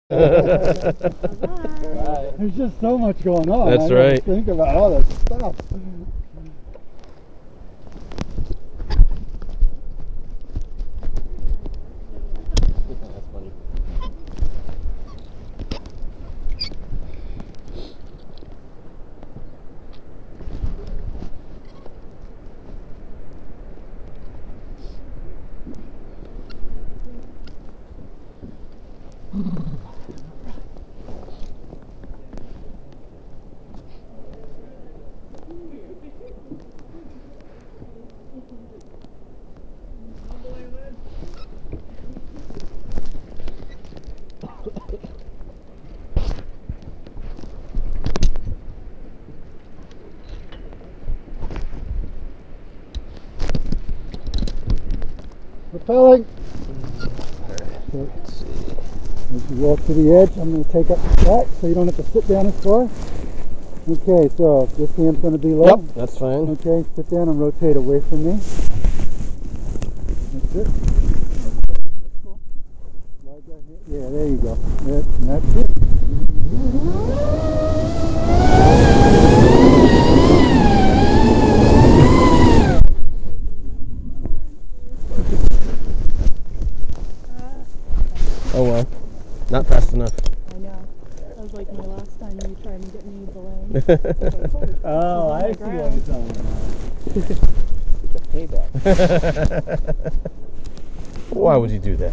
There's just so much going on. That's right. Think about all that stuff. That's funny. Propelling. Let's see. As you walk to the edge, I'm going to take up the slack so you don't have to sit down as far. Okay, so this hand's going to be low. Yep, that's fine. Okay, sit down and rotate away from me. That's it. Yeah, there you go. That's it. Oh well, not fast enough. I know. That was like my last time you tried to get me below. Oh, I see what you're talking about. Payback. Why would you do that?